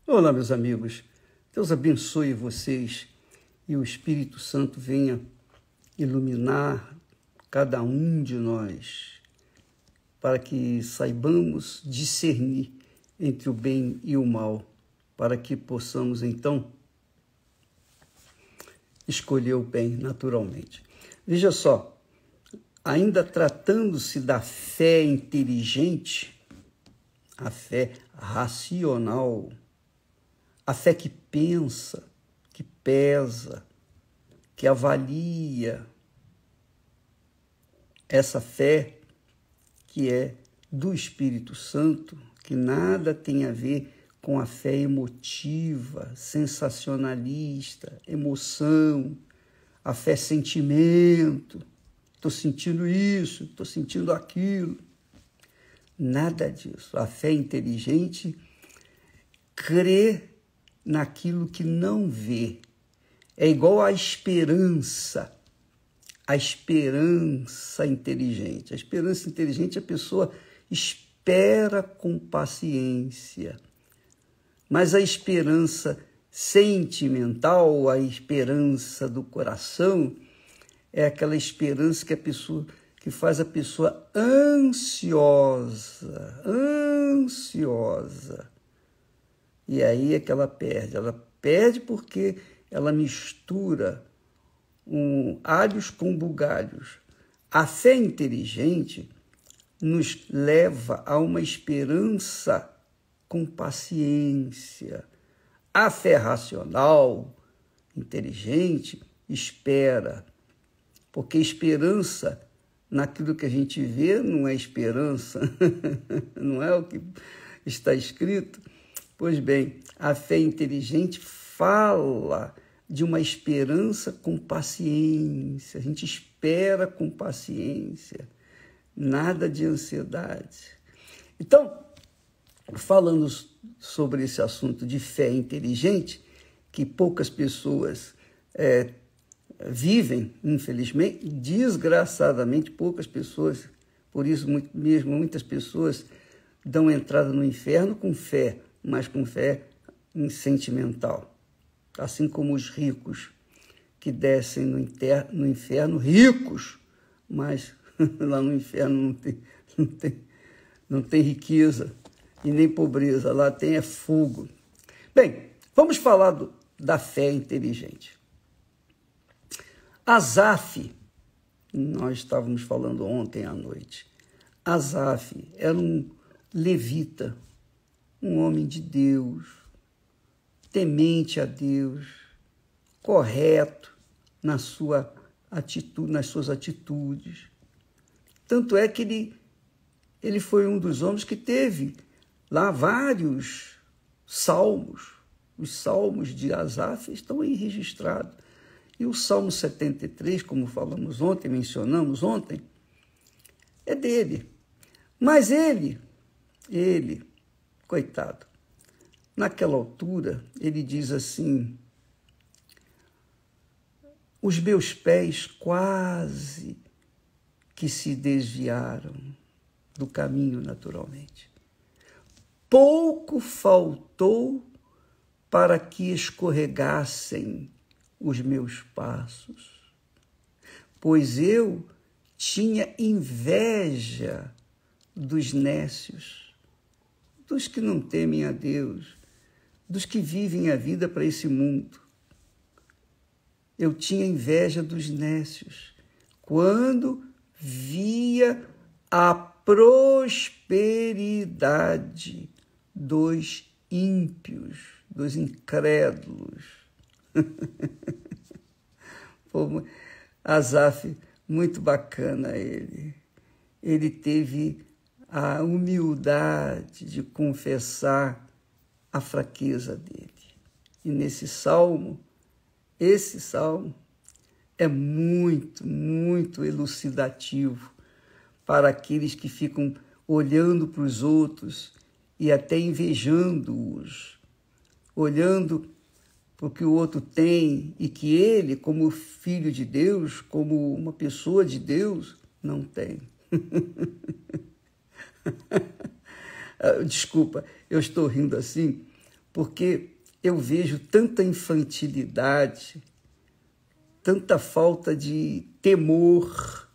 Olá, meus amigos. Deus abençoe vocês e o Espírito Santo venha iluminar cada um de nós para que saibamos discernir entre o bem e o mal, para que possamos, então, escolher o bem naturalmente. Veja só, ainda tratando-se da fé inteligente, a fé racional, a fé que pensa, que pesa, que avalia, essa fé que é do Espírito Santo, que nada tem a ver com a fé emotiva, sensacionalista, emoção, a fé sentimento, estou sentindo isso, estou sentindo aquilo. Nada disso. A fé inteligente crê naquilo que não vê. É igual à esperança. A esperança inteligente. A esperança inteligente, a pessoa espera com paciência. Mas a esperança sentimental, a esperança do coração, é aquela esperança que faz a pessoa ansiosa. E aí é que ela perde. Ela perde porque ela mistura alhos com bugalhos. A fé inteligente nos leva a uma esperança com paciência. A fé racional, inteligente, espera. Porque esperança naquilo que a gente vê não é esperança, não é o que está escrito. Pois bem, a fé inteligente fala de uma esperança com paciência. A gente espera com paciência, nada de ansiedade. Então, falando sobre esse assunto de fé inteligente, que poucas pessoas vivem, infelizmente, desgraçadamente, poucas pessoas, por isso mesmo muitas pessoas dão entrada no inferno com fé, mas com fé sentimental. Assim como os ricos que descem no inferno, ricos, mas lá no inferno não tem riqueza e nem pobreza, lá tem fogo. Bem, vamos falar da fé inteligente. Asaf, nós estávamos falando ontem à noite, Asaf era um levita, um homem de Deus, temente a Deus, correto nas suas atitudes. Tanto é que ele foi um dos homens que teve lá vários salmos. Os salmos de Asaf estão aí registrados. E o Salmo 73, como falamos ontem, mencionamos ontem, é dele. Mas ele, coitado, naquela altura, ele diz assim: os meus pés quase que se desviaram do caminho naturalmente. Pouco faltou para que escorregassem os meus passos, pois eu tinha inveja dos nécios, dos que não temem a Deus, dos que vivem a vida para esse mundo. Eu tinha inveja dos nécios quando via a prosperidade dos ímpios, dos incrédulos. Pô, Asaf, muito bacana ele. Ele teve a humildade de confessar a fraqueza dele. E nesse salmo, esse salmo é muito, muito elucidativo para aqueles que ficam olhando para os outros e até invejando-os, olhando para o que o outro tem e que ele, como filho de Deus, como uma pessoa de Deus, não tem. Desculpa, eu estou rindo assim, porque eu vejo tanta infantilidade, tanta falta de temor,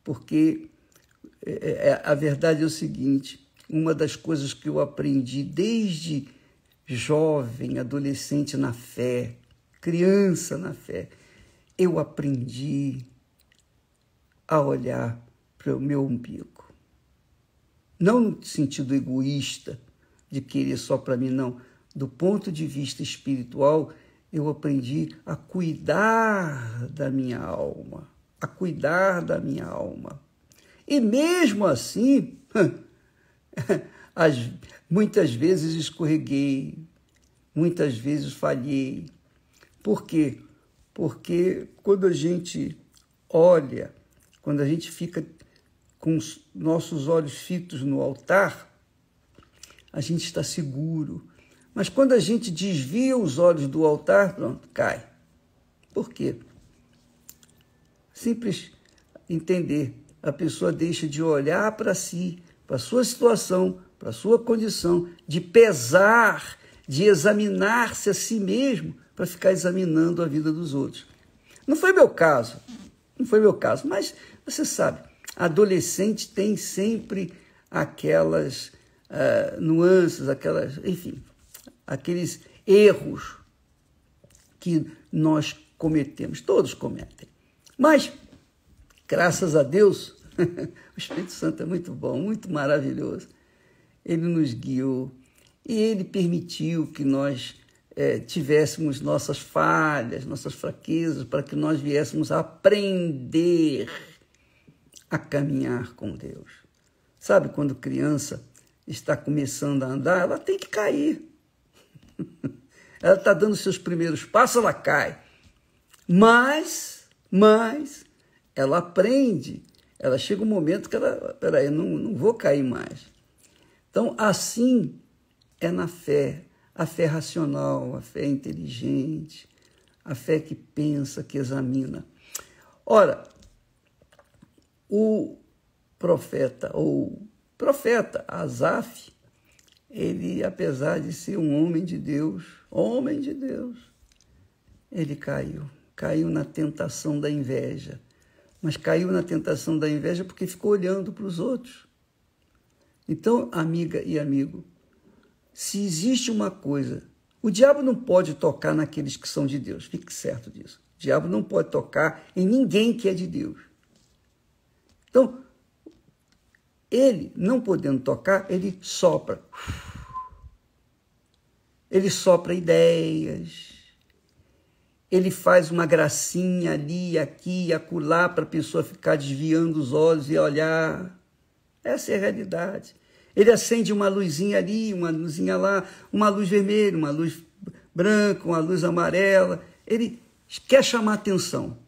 porque a verdade é o seguinte, uma das coisas que eu aprendi desde jovem, adolescente na fé, criança na fé, eu aprendi a olhar para o meu umbigo. Não no sentido egoísta, de querer só para mim, não. Do ponto de vista espiritual, eu aprendi a cuidar da minha alma, a cuidar da minha alma. E mesmo assim, muitas vezes escorreguei, muitas vezes falhei. Por quê? Porque quando a gente olha, quando a gente fica com os nossos olhos fitos no altar, a gente está seguro. Mas quando a gente desvia os olhos do altar, pronto, cai. Por quê? Simples entender. A pessoa deixa de olhar para si, para a sua situação, para a sua condição, de pesar, de examinar-se a si mesmo, para ficar examinando a vida dos outros. Não foi meu caso, mas você sabe, adolescente tem sempre aquelas nuances, enfim, aqueles erros que nós cometemos, todos cometem. Mas, graças a Deus, o Espírito Santo é muito bom, muito maravilhoso. Ele nos guiou e ele permitiu que nós tivéssemos nossas falhas, nossas fraquezas, para que nós viéssemos a aprender a caminhar com Deus. Sabe, quando criança está começando a andar, ela tem que cair. Ela está dando seus primeiros passos, ela cai. Mas ela aprende. Ela chega um momento que ela, peraí, não vou cair mais. Então, assim é na fé. A fé racional, a fé inteligente, a fé que pensa, que examina. Ora, o profeta Asaf, ele, apesar de ser um homem de Deus, ele caiu na tentação da inveja. Mas caiu na tentação da inveja porque ficou olhando para os outros. Então, amiga e amigo, se existe uma coisa, o diabo não pode tocar naqueles que são de Deus, fique certo disso. O diabo não pode tocar em ninguém que é de Deus. Então, ele, não podendo tocar, ele sopra. Ele sopra ideias. Ele faz uma gracinha ali, aqui e acolá para a pessoa ficar desviando os olhos e olhar. Essa é a realidade. Ele acende uma luzinha ali, uma luzinha lá, uma luz vermelha, uma luz branca, uma luz amarela. Ele quer chamar atenção.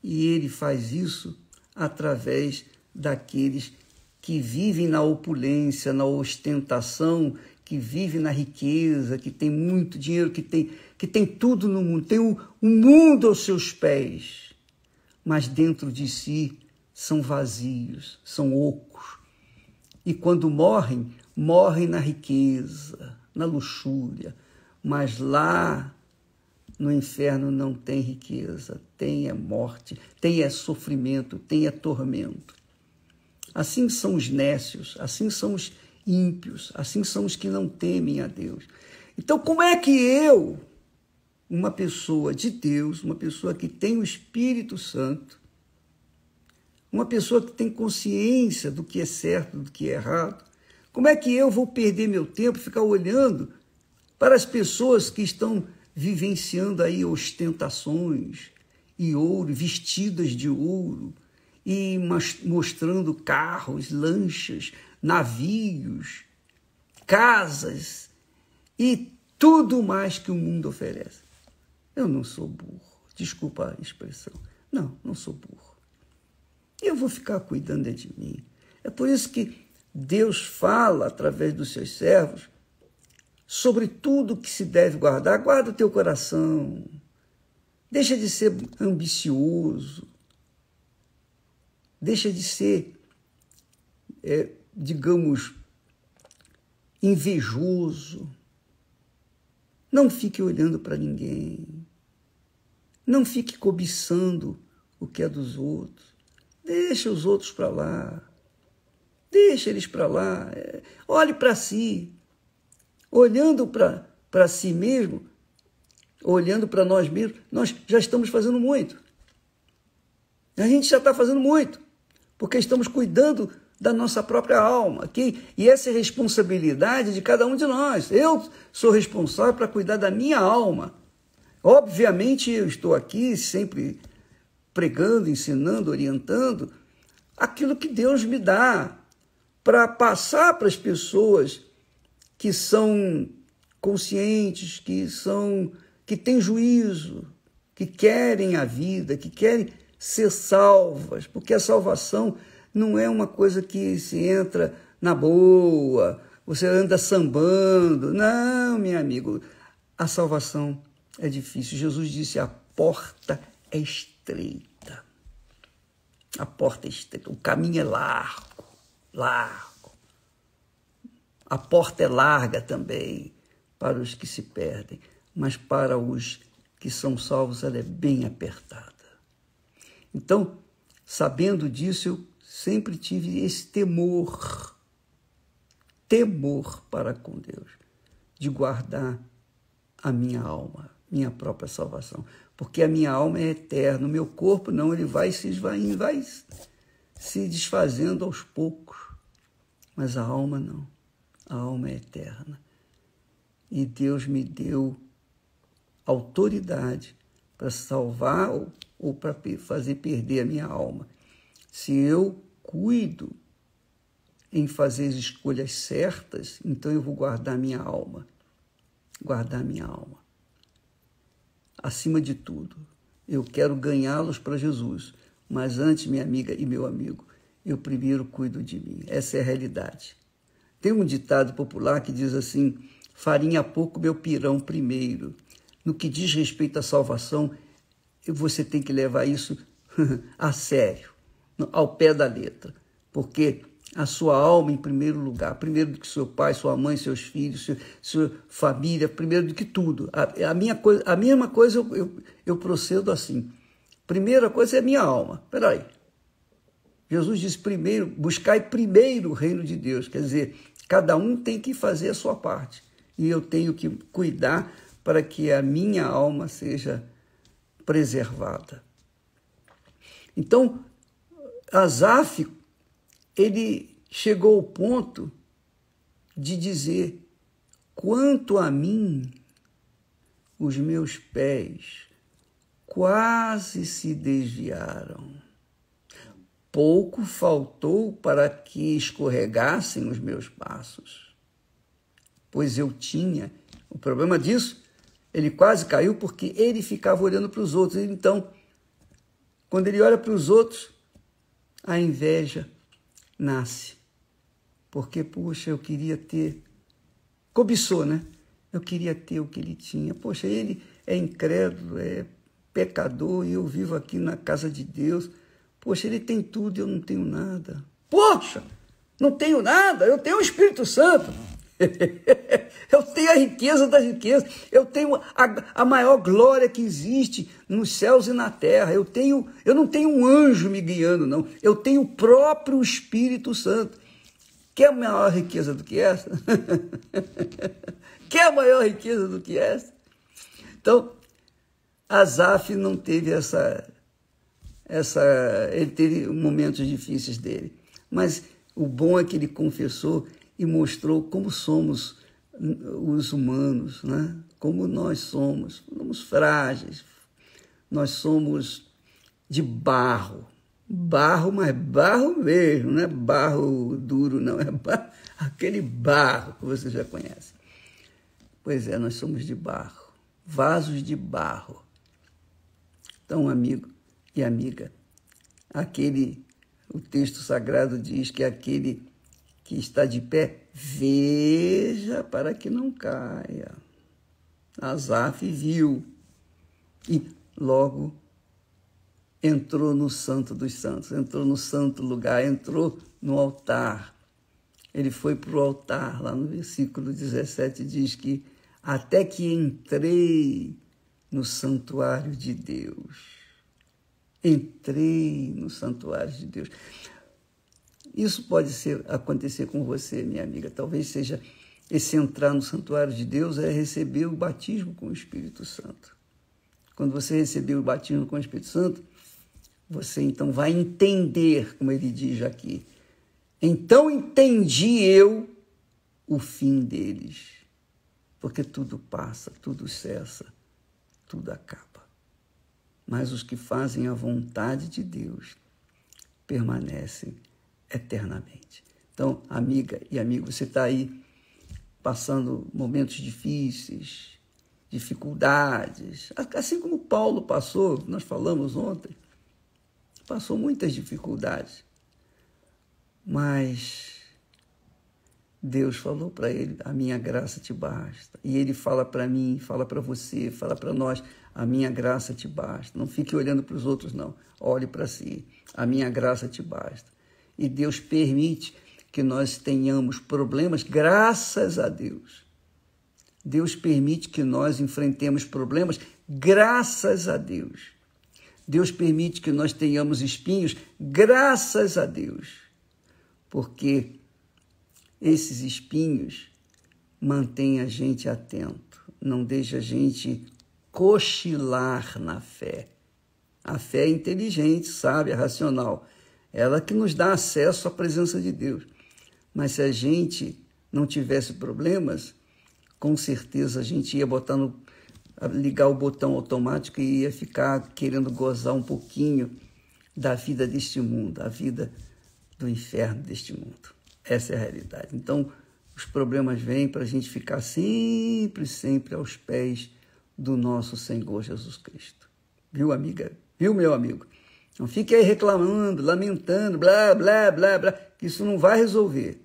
E ele faz isso através daqueles que vivem na opulência, na ostentação, que vivem na riqueza, que tem muito dinheiro, que tem tudo no mundo, tem o mundo aos seus pés, mas dentro de si são vazios, são ocos. E quando morrem na riqueza, na luxúria, mas lá no inferno não tem riqueza, tem morte, tem sofrimento, tem tormento. Assim são os nécios, assim são os ímpios, assim são os que não temem a Deus. Então, como é que eu, uma pessoa de Deus, uma pessoa que tem o Espírito Santo, uma pessoa que tem consciência do que é certo, do que é errado, como é que eu vou perder meu tempo, ficar olhando para as pessoas que estão vivenciando aí ostentações e ouro, vestidas de ouro, e mostrando carros, lanchas, navios, casas e tudo mais que o mundo oferece? Eu não sou burro, desculpa a expressão. Não sou burro. Eu vou ficar cuidando de mim. É por isso que Deus fala, através dos seus servos, sobre tudo que se deve guardar. Guarda o teu coração. Deixa de ser ambicioso. Deixa de ser, digamos, invejoso. Não fique olhando para ninguém. Não fique cobiçando o que é dos outros. Deixa os outros para lá. Deixa eles para lá. Olhe para si. Olhando para si mesmo, olhando para nós mesmos, nós já estamos fazendo muito. A gente já está fazendo muito, porque estamos cuidando da nossa própria alma. E essa é a responsabilidade de cada um de nós. Eu sou responsável para cuidar da minha alma. Obviamente, eu estou aqui sempre pregando, ensinando, orientando aquilo que Deus me dá para passar para as pessoas que são conscientes, que têm juízo, que querem a vida, que querem ser salvas, porque a salvação não é uma coisa que se entra na boa, você anda sambando. Não, meu amigo, a salvação é difícil. Jesus disse, a porta é estreita. A porta é estreita, o caminho é largo. A porta é larga também para os que se perdem, mas para os que são salvos ela é bem apertada. Então, sabendo disso, eu sempre tive esse temor para com Deus, de guardar a minha alma, minha própria salvação, porque a minha alma é eterna, o meu corpo não, ele vai se esvaindo, vai se desfazendo aos poucos, mas a alma não, a alma é eterna. E Deus me deu autoridade para salvar ou para fazer perder a minha alma. Se eu cuido em fazer as escolhas certas, então eu vou guardar minha alma. Guardar minha alma. Acima de tudo, eu quero ganhá-los para Jesus. Mas antes, minha amiga e meu amigo, eu primeiro cuido de mim. Essa é a realidade. Tem um ditado popular que diz assim, farinha pouco, meu pirão primeiro. No que diz respeito à salvação, você tem que levar isso a sério, ao pé da letra, porque a sua alma em primeiro lugar, primeiro do que seu pai, sua mãe, seus filhos, sua família, primeiro do que tudo. A mesma coisa eu procedo assim. Primeira coisa é a minha alma. Espera aí. Jesus disse primeiro, buscai primeiro o reino de Deus. Quer dizer, cada um tem que fazer a sua parte. E eu tenho que cuidar para que a minha alma seja preservada. Então, Asaf, ele chegou ao ponto de dizer, quanto a mim, os meus pés quase se desviaram. Pouco faltou para que escorregassem os meus passos, pois eu tinha. O problema disso, ele quase caiu porque ele ficava olhando para os outros. Então, quando ele olha para os outros, a inveja nasce. Porque, puxa, eu queria ter... Cobiçou, né? Eu queria ter o que ele tinha. Poxa, ele é incrédulo, é pecador, e eu vivo aqui na casa de Deus. Poxa, ele tem tudo e eu não tenho nada. Poxa, não tenho nada, eu tenho o Espírito Santo. Eu tenho a riqueza das riquezas, eu tenho a maior glória que existe nos céus e na terra. Eu não tenho um anjo me guiando, não. Eu tenho o próprio Espírito Santo. Quer maior riqueza do que essa? Quer maior riqueza do que essa? Então, Asaf não teve ele teve momentos difíceis dele, mas o bom é que ele confessou e mostrou como somos os humanos, né? Como nós somos frágeis, nós somos de barro, mas barro mesmo, não é barro duro, não, é aquele barro que você já conhece. Pois é, nós somos de barro, vasos de barro. Então, amigo e amiga, o texto sagrado diz que aquele que está de pé, veja para que não caia. Asaf viu e logo entrou no Santo dos Santos, entrou no santo lugar, entrou no altar ele foi para o altar, lá no versículo 17 diz que até que entrei no santuário de Deus. Entrei no santuário de Deus. Isso pode acontecer com você, minha amiga. Talvez seja esse entrar no santuário de Deus é receber o batismo com o Espírito Santo. Quando você receber o batismo com o Espírito Santo, você então vai entender, como ele diz aqui. Então entendi eu o fim deles. Porque tudo passa, tudo cessa, tudo acaba. Mas os que fazem a vontade de Deus permanecem eternamente. Então, amiga e amigo, você está aí passando momentos difíceis, dificuldades, assim como Paulo passou, nós falamos ontem, passou muitas dificuldades, mas Deus falou para ele, a minha graça te basta. E ele fala para mim, fala para você, fala para nós, a minha graça te basta. Não fique olhando para os outros, não. Olhe para si, a minha graça te basta. E Deus permite que nós tenhamos problemas, graças a Deus. Deus permite que nós enfrentemos problemas, graças a Deus. Deus permite que nós tenhamos espinhos, graças a Deus. Porque esses espinhos mantêm a gente atento, não deixa a gente cochilar na fé. A fé é inteligente, sábia, racional. Ela que nos dá acesso à presença de Deus. Mas se a gente não tivesse problemas, com certeza a gente ia ligar o botão automático e ia ficar querendo gozar um pouquinho da vida deste mundo, a vida do inferno deste mundo. Essa é a realidade. Então, os problemas vêm para a gente ficar sempre, sempre aos pés do nosso Senhor Jesus Cristo. Viu, amiga? Viu, meu amigo? Não fique aí reclamando, lamentando, blá, blá, blá, blá, que isso não vai resolver.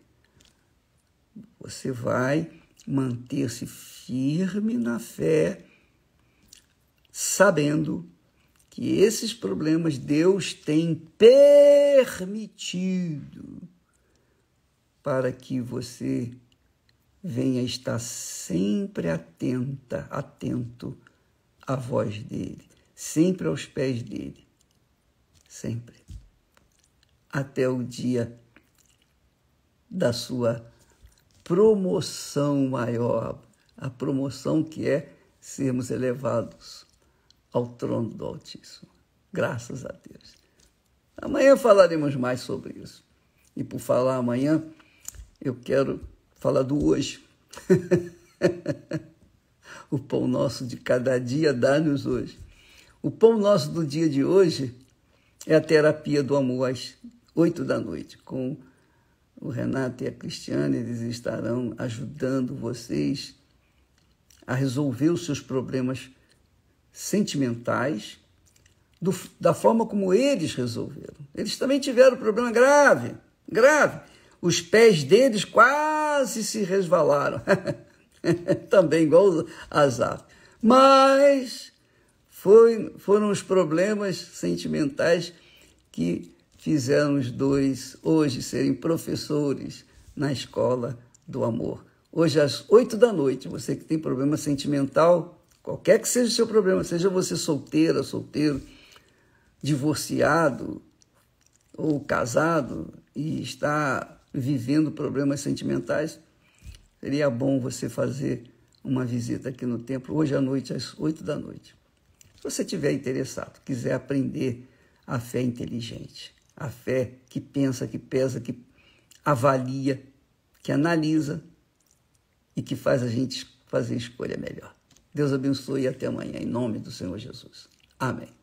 Você vai manter-se firme na fé, sabendo que esses problemas Deus tem permitido para que você venha estar sempre atento à voz dele, sempre aos pés dele, sempre, até o dia da sua promoção maior, a promoção que é sermos elevados ao trono do Altíssimo. Graças a Deus. Amanhã falaremos mais sobre isso. E por falar amanhã, eu quero falar do hoje. O pão nosso de cada dia dá-nos hoje. O pão nosso do dia de hoje é a terapia do amor às 20h, com o Renato e a Cristiane. Eles estarão ajudando vocês a resolver os seus problemas sentimentais da forma como eles resolveram. Eles também tiveram problema grave. Os pés deles quase se resvalaram. Também igual Asaf. Mas foram os problemas sentimentais que fizeram os dois hoje serem professores na escola do amor. Hoje, às 20h, você que tem problema sentimental, qualquer que seja o seu problema, seja você solteira, solteiro, divorciado ou casado e está vivendo problemas sentimentais, seria bom você fazer uma visita aqui no templo hoje à noite, às 20h. Se você estiver interessado, quiser aprender a fé inteligente, a fé que pensa, que pesa, que avalia, que analisa e que faz a gente fazer escolha melhor. Deus abençoe e até amanhã, em nome do Senhor Jesus. Amém.